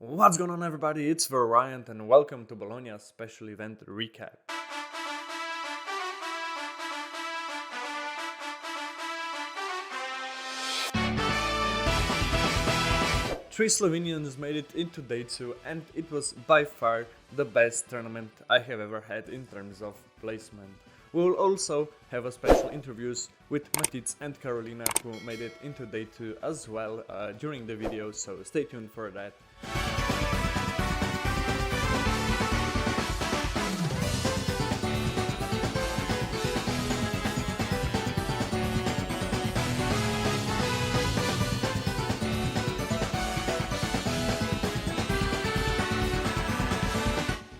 What's going on, everybody? It's Vaaraiant and welcome to Bologna Special Event recap. Three Slovenians made it into day 2 and it was by far the best tournament I have ever had in terms of placement. We will also have a special interviews with Matic and Karolina, who made it into day 2 as well during the video, so stay tuned for that.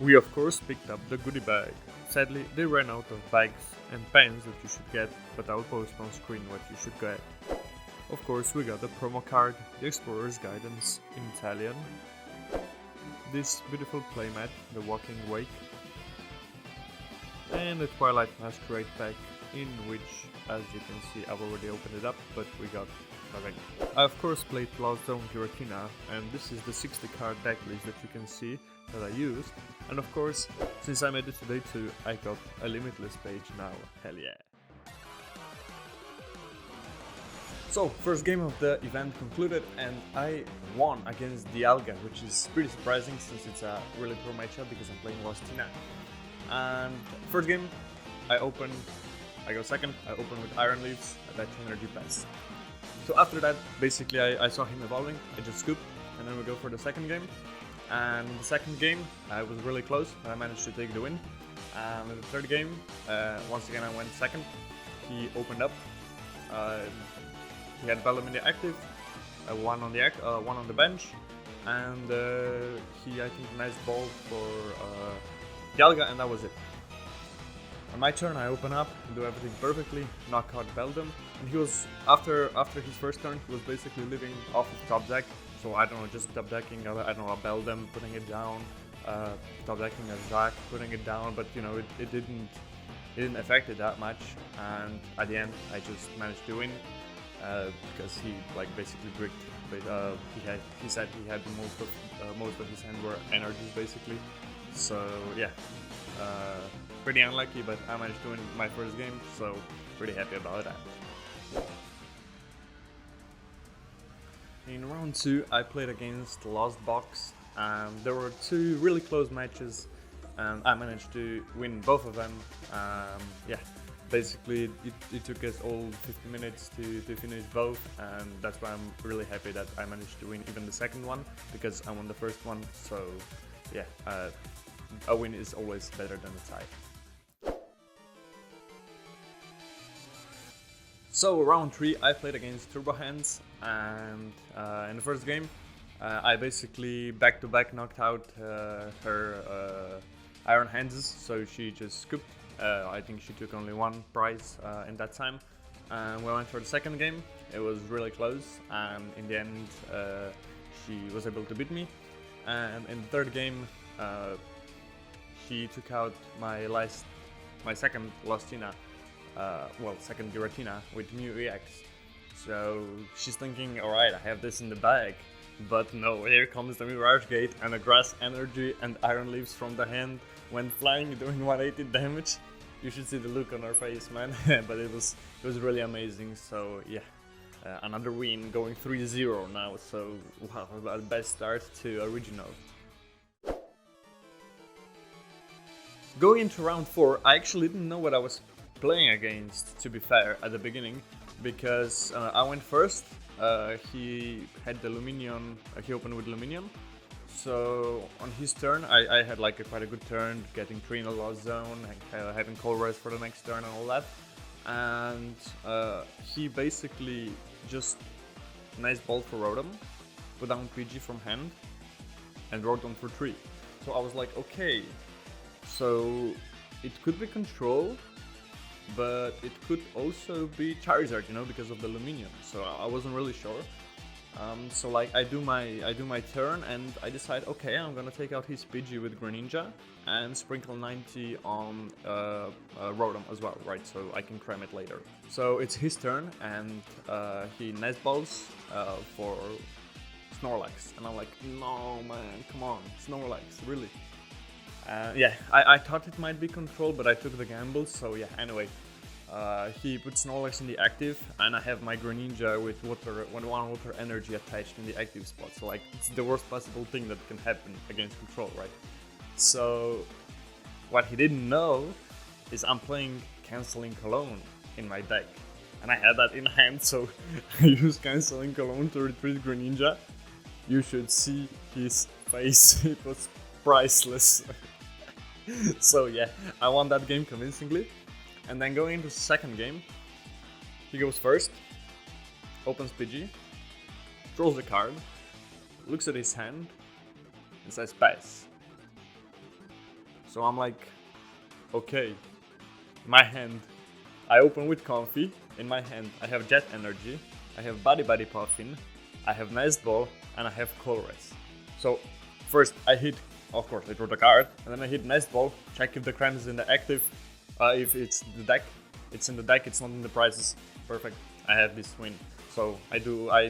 We of course picked up the goodie bag. Sadly, they ran out of bags and pens that you should get, but I'll post on screen what you should get. Of course, we got the promo card, the Explorer's Guidance in Italian, this beautiful playmat, the Walking Wake, and the Twilight Masquerade pack, in which, as you can see, I've already opened it up, but we got nothing. I of course played Lost Zone Giratina, and this is the 60 card deck list that you can see that I used. And of course, since I made it today too, I got a limitless page now, hell yeah. So, first game of the event concluded and I won against the Alga, which is pretty surprising since it's a really pro matchup because I'm playing Lostina. And first game, I got second, I opened with Iron Leaves, that energy pass. So after that, basically I saw him evolving, I just scooped, and then we go for the second game. And the second game, I was really close, but I managed to take the win. And in the third game, once again I went second. He opened up. He had Bellum in the active, one on the bench, and he, I think, nice ball for Galga, and that was it. On my turn, I open up, do everything perfectly, knock out Beldum, and he was after his first turn, he was basically living off of top deck. So I don't know, just top decking, I don't know, a Beldum, putting it down, top decking a Zach, putting it down, but you know, it didn't affect it that much. And at the end, I just managed to win because he like basically bricked. But he said he had most of his hand were energies basically. So yeah, pretty unlucky, but I managed to win my first game, so pretty happy about that. In round 2, I played against Lost Box. There were two really close matches, and I managed to win both of them. Yeah, basically it took us all 50 minutes to finish both, and that's why I'm really happy that I managed to win even the second one, because I won the first one. So yeah, a win is always better than a tie. So round 3, I played against Turbo Hands, and in the first game, I basically back-to-back knocked out her Iron Hands, so she just scooped. I think she took only one prize in that time. And we went for the second game. It was really close, and in the end, she was able to beat me. And in the third game, she took out my second Lostina. Second Giratina with Mew EX. So she's thinking, alright, I have this in the bag. But no, here comes the Mirage Gate and a Grass Energy and Iron Leaves from the hand when flying, doing 180 damage. You should see the look on her face, man. But it was really amazing. So yeah, another win, going 3-0 now. So wow, a best start to Original. Going into round 4, I actually didn't know what I was playing against, to be fair, at the beginning, because I went first. He had the Luminion, he opened with Luminion, so on his turn I had like quite a good turn, getting 3 in the Lost Zone, having Colress for the next turn and all that, and he basically just nice ball for Rotom, put down PG from hand, and Rotom for 3. So I was like, okay, so it could be Control, but it could also be Charizard, you know, because of the Luminion. So I wasn't really sure. So like I do my turn and I decide, okay, I'm gonna take out his Pidgey with Greninja and sprinkle 90 on Rotom as well, right? So I can cram it later. So it's his turn and he nice balls for Snorlax. And I'm like, no man, come on, Snorlax, really? Yeah, I thought it might be control, but I took the gamble, so yeah, anyway. He put Snorlax in the active, and I have my Greninja with one water energy attached in the active spot. So like, it's the worst possible thing that can happen against control, right? So what he didn't know is I'm playing Canceling Cologne in my deck, and I had that in hand, so I used Canceling Cologne to retreat Greninja. You should see his face; it was priceless. So yeah, I won that game convincingly. And then going into the second game, he goes first, opens PG, draws the card, looks at his hand, and says pass. So I'm like, okay, my hand, I open with Comfy, in my hand I have Jet Energy, I have Buddy Puffin, I have Nest Ball, and I have Colress. So first I hit, of course I draw the card, and then I hit Nest Ball, check if the Cram is in the active. If it's the deck, it's in the deck, it's not in the prizes. Perfect, I have this win. So I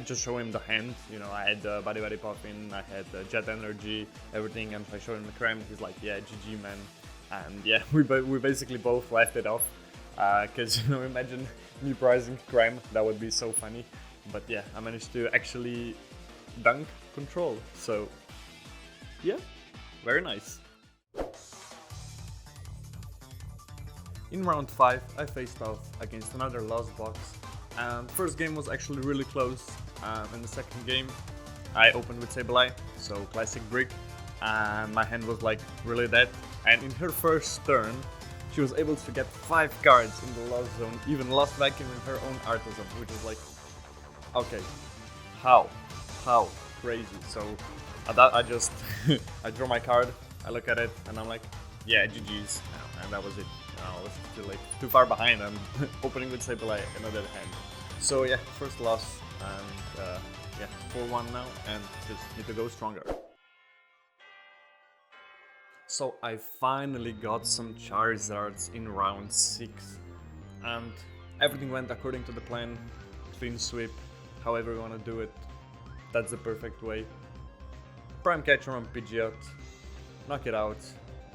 just show him the hand, you know, I had Buddy Puffin, I had Jet Energy, everything, and I show him the Cram, he's like, yeah, GG man. And yeah, we basically both laughed it off, because, you know, imagine me prizing Cram, that would be so funny. But yeah, I managed to actually dunk control, so yeah, very nice. In round 5, I faced off against another Lost box, and first game was actually really close. In the second game, I opened with Sableye, so classic brick, and my hand was like really dead. And in her first turn, she was able to get 5 cards in the Lost Zone, even Lost Vacuum in her own Artisan, which is like, okay, how crazy. So I just I draw my card, I look at it, and I'm like, yeah, GG's, and that was it. I was still like too far behind. I'm opening with Sableye another hand. So yeah, first loss, and yeah, 4-1 now, and just need to go stronger. So I finally got some Charizards in round 6, and everything went according to the plan. Clean sweep, however you want to do it, that's the perfect way. Prime Catcher on Pidgeot, knock it out,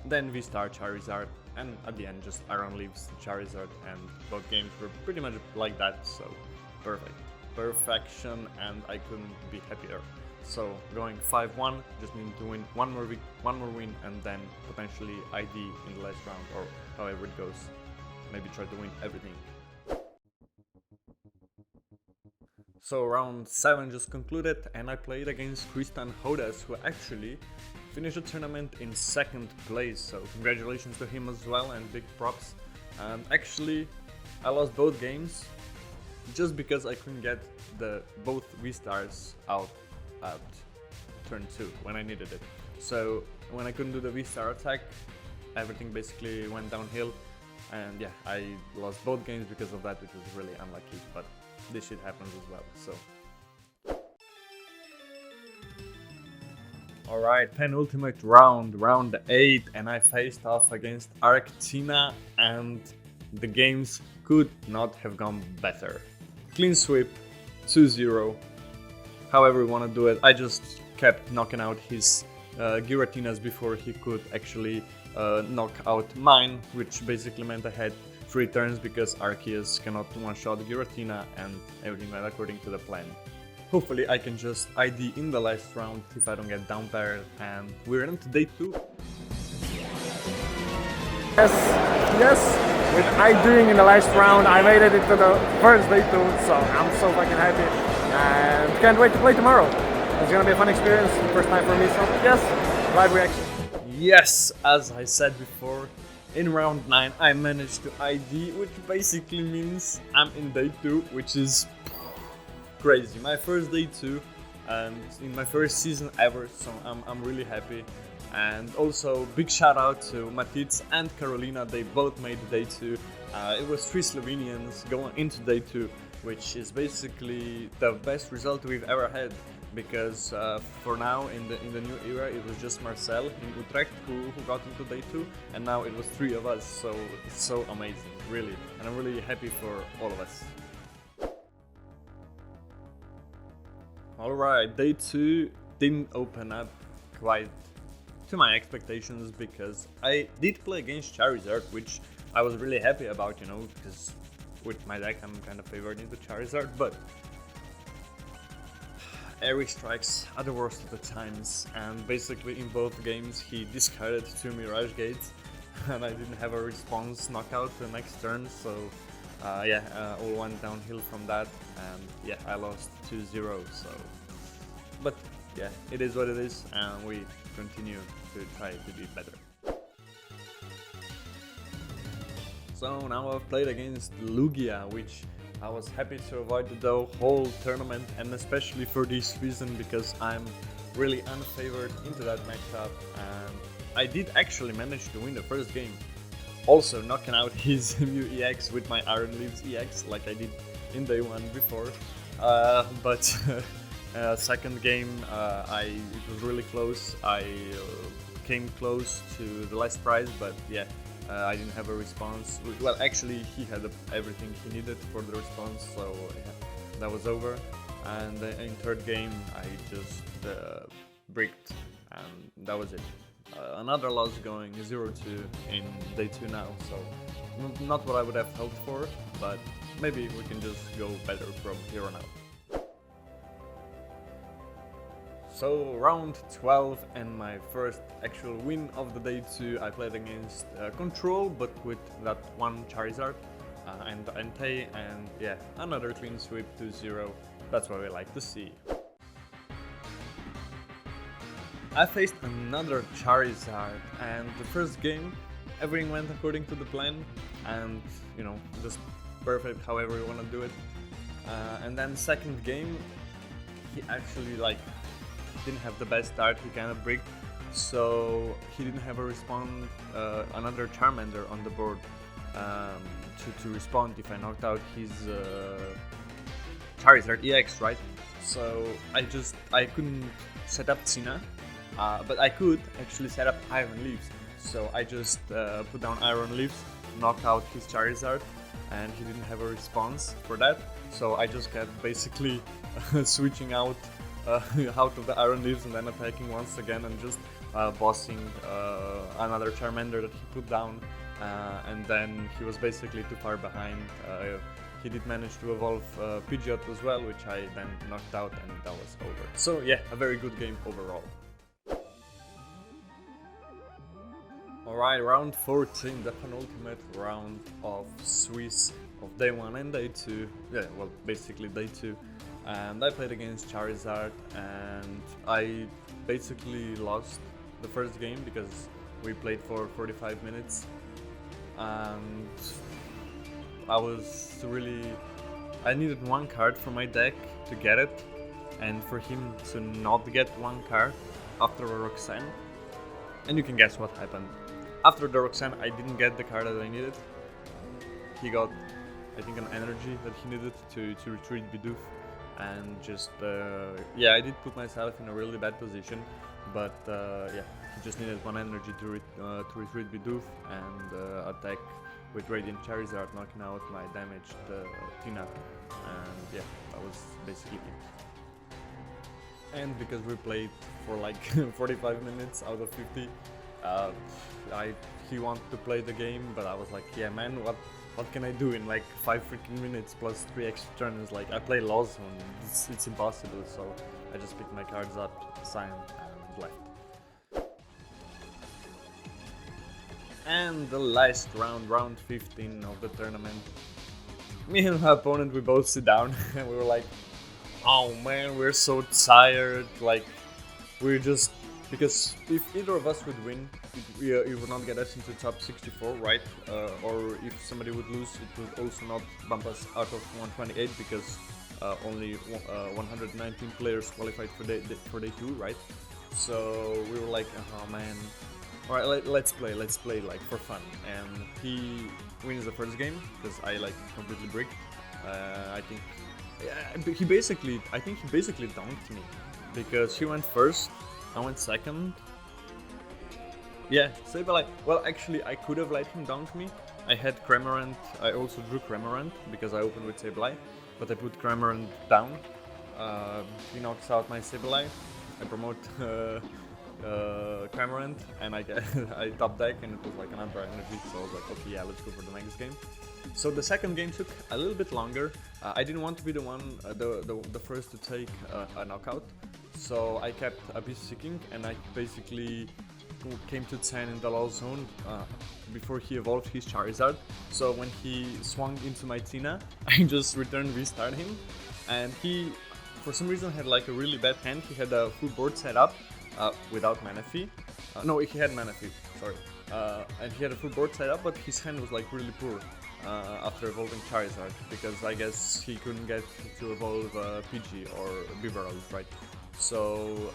then V-Star Charizard, and at the end just Iron Leaves Charizard, and both games were pretty much like that, so perfect. Perfection, and I couldn't be happier. So going 5-1, just need to win one more win, and then potentially ID in the last round, or however it goes. Maybe try to win everything. So round 7 just concluded, and I played against Cristian, who actually finished the tournament in 2nd place, so congratulations to him as well, and big props. And actually, I lost both games just because I couldn't get both V-Stars out at turn 2 when I needed it. So when I couldn't do the V-Star attack, everything basically went downhill, and yeah, I lost both games because of that, which was really unlucky, but this shit happens as well, so. Alright, penultimate round, round 8, and I faced off against Arctina, and the games could not have gone better. Clean sweep, 2-0, however you want to do it. I just kept knocking out his Giratinas before he could actually knock out mine, which basically meant I had 3 turns because Arceus cannot one-shot Giratina, and everything went according to the plan. Hopefully I can just ID in the last round if I don't get down paired, and we're into day 2. Yes, with IDing in the last round I made it into the first day 2, so I'm so fucking happy and can't wait to play tomorrow. It's gonna be a fun experience, first time for me, so yes, live reaction. Yes, as I said before, in round 9 I managed to ID, which basically means I'm in day 2, which is crazy. My first day 2, and in my first season ever, so I'm really happy. And also big shout out to Matic and Karolina, they both made day 2. It was 3 Slovenians going into day 2, which is basically the best result we've ever had, because for now in the new era it was just Marcel in Utrecht who got into day 2, and now it was 3 of us, so it's so amazing, really, and I'm really happy for all of us. Alright, day 2 didn't open up quite to my expectations because I did play against Charizard, which I was really happy about, you know, because with my deck I'm kind of favored into Charizard, but Airy strikes are the worst of the times, and basically in both games he discarded 2 Mirage Gates and I didn't have a response knockout the next turn, so all went downhill from that, and yeah, I lost 2-0, so... But yeah, it is what it is, and we continue to try to be better. So now I've played against Lugia, which I was happy to avoid the whole tournament, and especially for this reason because I'm really unfavored into that matchup, and I did actually manage to win the first game. Also knocking out his Mew EX with my Iron Leaves EX like I did in day 1 before, but second game it was really close. I came close to the last prize, but yeah, I didn't have a response. Well, actually he had everything he needed for the response, so yeah, that was over. And in third game I just bricked, and that was it. Another loss going 0-2 in day 2 now, so not what I would have hoped for, but maybe we can just go better from here on out. So round 12 and my first actual win of the day 2, I played against Control, but with that one Charizard and Entei, and yeah, another clean sweep 2-0, that's what we like to see. I faced another Charizard, and the first game everything went according to the plan, and you know, just perfect however you want to do it. And then second game he actually didn't have the best start, he kind of bricked, so he didn't have a respond, another Charmander on the board to respond if I knocked out his Charizard EX, right? So I couldn't set up Tsina. But I could actually set up Iron Leaves, so I just put down Iron Leaves, knocked out his Charizard, and he didn't have a response for that, so I just kept basically switching out of the Iron Leaves and then attacking once again and just bossing another Charmander that he put down, and then he was basically too far behind. He did manage to evolve Pidgeot as well, which I then knocked out, and that was over. So yeah, a very good game overall. Alright, round 14, the penultimate round of Swiss of day 1 and day 2. Yeah, well, basically day 2. And I played against Charizard, and I basically lost the first game because we played for 45 minutes. And I needed one card for my deck to get it, and for him to not get one card after a Roxanne. And you can guess what happened. After the Roxanne, I didn't get the card that I needed. He got, I think, an energy that he needed to retreat Bidoof, and just, yeah, I did put myself in a really bad position, but yeah, he just needed one energy to retreat Bidoof and attack with Radiant Charizard, knocking out my damaged Tina, and yeah, that was basically it. And because we played for like 45 minutes out of 50, he wanted to play the game, but I was like, yeah man, what can I do in like 5 freaking minutes plus 3 extra turns? Like, I play Lost Zone, it's impossible, so I just picked my cards up, signed, and left. And the last round, round 15 of the tournament, me and my opponent, we both sit down and we were like, oh man, we're so tired, like, we're just... Because if either of us would win, it would not get us into top 64, right? Or if somebody would lose, it would also not bump us out of 128 because only 119 players qualified for day 2, right? So we were like, oh man, alright, let's play like for fun. And he wins the first game because I like completely bricked. I think he basically dunked me because he went first. I went second. Yeah, Sableye. Well, actually, I could have let him dunk me. I had Cramorant. I also drew Cramorant because I opened with Sableye, but I put Cramorant down he knocks out my Sableye. I promote Karolina, and I get I top deck, and it was like another energy. So I was like, okay, yeah, let's go for the next game. So the second game took a little bit longer. I didn't want to be the one, the first to take a knockout. So I kept a BC King, and I basically came to 10 in the Lost Zone before he evolved his Charizard. So when he swung into my Tina, I just returned restart him, and he, for some reason, had like a really bad hand. He had a full board set up without Manaphy. No, he had Manaphy, sorry. And he had a full board set up, but his hand was like really poor after evolving Charizard, because I guess he couldn't get to evolve PG or Bibarel, right? So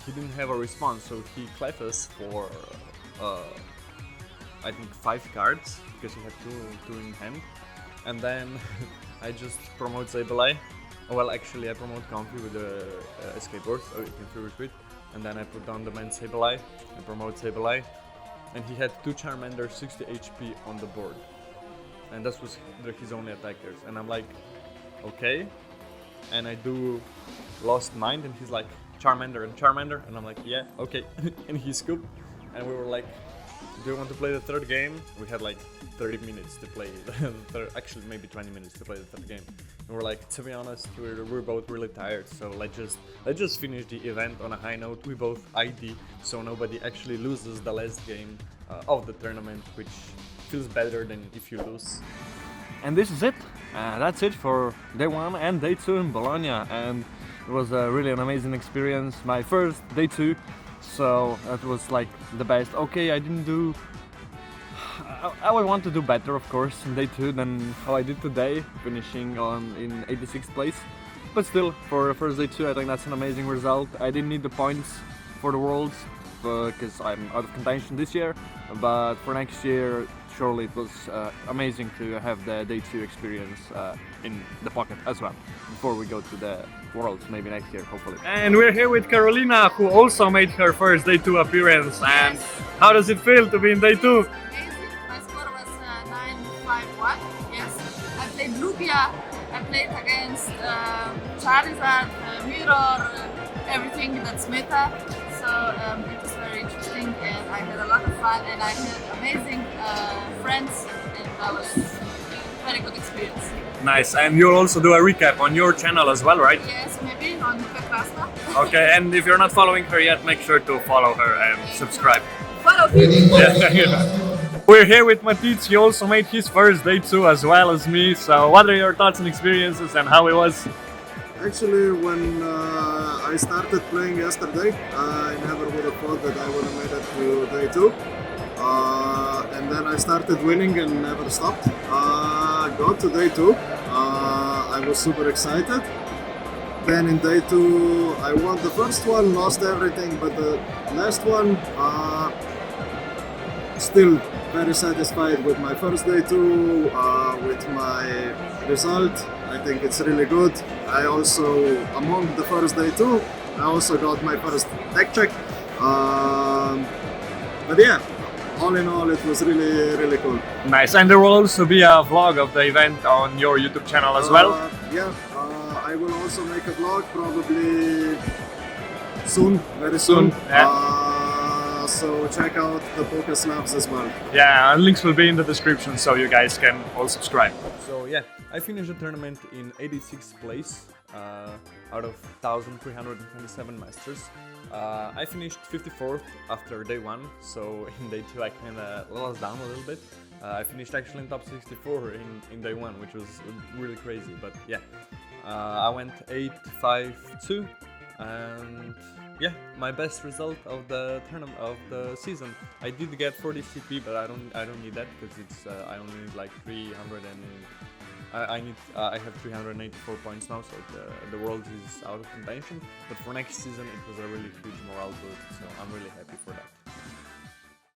he didn't have a response, so he cleft us for I think 5 cards, because he had two in hand. And then I just promote Sableye. Well, actually I promote Comfy with the Escape Word, so you can free retreat. And then I put down the main Sableye and promote Sableye. And he had 2 Charmander 60 HP on the board. And that was his only attackers. And I'm like, okay. And I do Lost Mind, and he's like, Charmander, and I'm like, yeah, okay. And he scooped, and we were like, do you want to play the third game? We had like 30 minutes to play the third, actually maybe 20 minutes to play the third game. And we're like, to be honest, we're both really tired, so let's just finish the event on a high note. We both ID, so nobody actually loses the last game of the tournament, which feels better than if you lose. And this is it. That's it for day 1 and day 2 in Bologna, and it was really an amazing experience. My first day 2, so that was like the best. Okay, I didn't do. I would want to do better, of course, in day 2 than how I did today, finishing in 86th place. But still, for the first day 2, I think that's an amazing result. I didn't need the points for the Worlds because I'm out of contention this year, but for next year, surely it was amazing to have the day 2 experience in the pocket as well, before we go to the Worlds, maybe next year, hopefully. And we're here with Karolina, who also made her first day 2 appearance. And how does it feel to be in day 2? Amazing. My score was 951. Yes. I played Lugia. I played against Charizard, Mirror, everything that's meta. So it was very interesting, and I had a lot of fun, and I had amazing friends, and that was a very good experience. Nice, and you'll also do a recap on your channel as well, right? Yes, maybe on Trieste. Okay, and if you're not following her yet, make sure to follow her and subscribe. Follow me. We're here with Matic. He also made his first day 2 as well as me. So what are your thoughts and experiences, and how it was? Actually, when I started playing yesterday, I never would have thought that I would have made it to day 2. And then I started winning and never stopped. Got to day 2. I was super excited. Then in day 2, I won the first one, lost everything, but the last one, still very satisfied with my first day 2, with my result. I think it's really good. I also, among the first day 2, I also got my first deck check. But yeah, all in all, it was really cool. Nice, and there will also be a vlog of the event on your YouTube channel as well? Yeah, I will also make a vlog probably soon, very soon. Yeah. So check out the Pokeslabs as well. Yeah, and links will be in the description, so you guys can all subscribe. So yeah, I finished the tournament in 86th place out of 1,327 masters. I finished 54th after day 1, so in day 2 I kinda lost down a little bit. I finished actually in top 64 in day 1, which was really crazy, but yeah. I went 8-5-2, and yeah, my best result of the tournament of the season. I did get 40 CP, but I don't need that, because it's I only need like 300 and I have 384 points now, so the world is out of contention. But for next season, it was a really huge morale boost, so I'm really happy for that.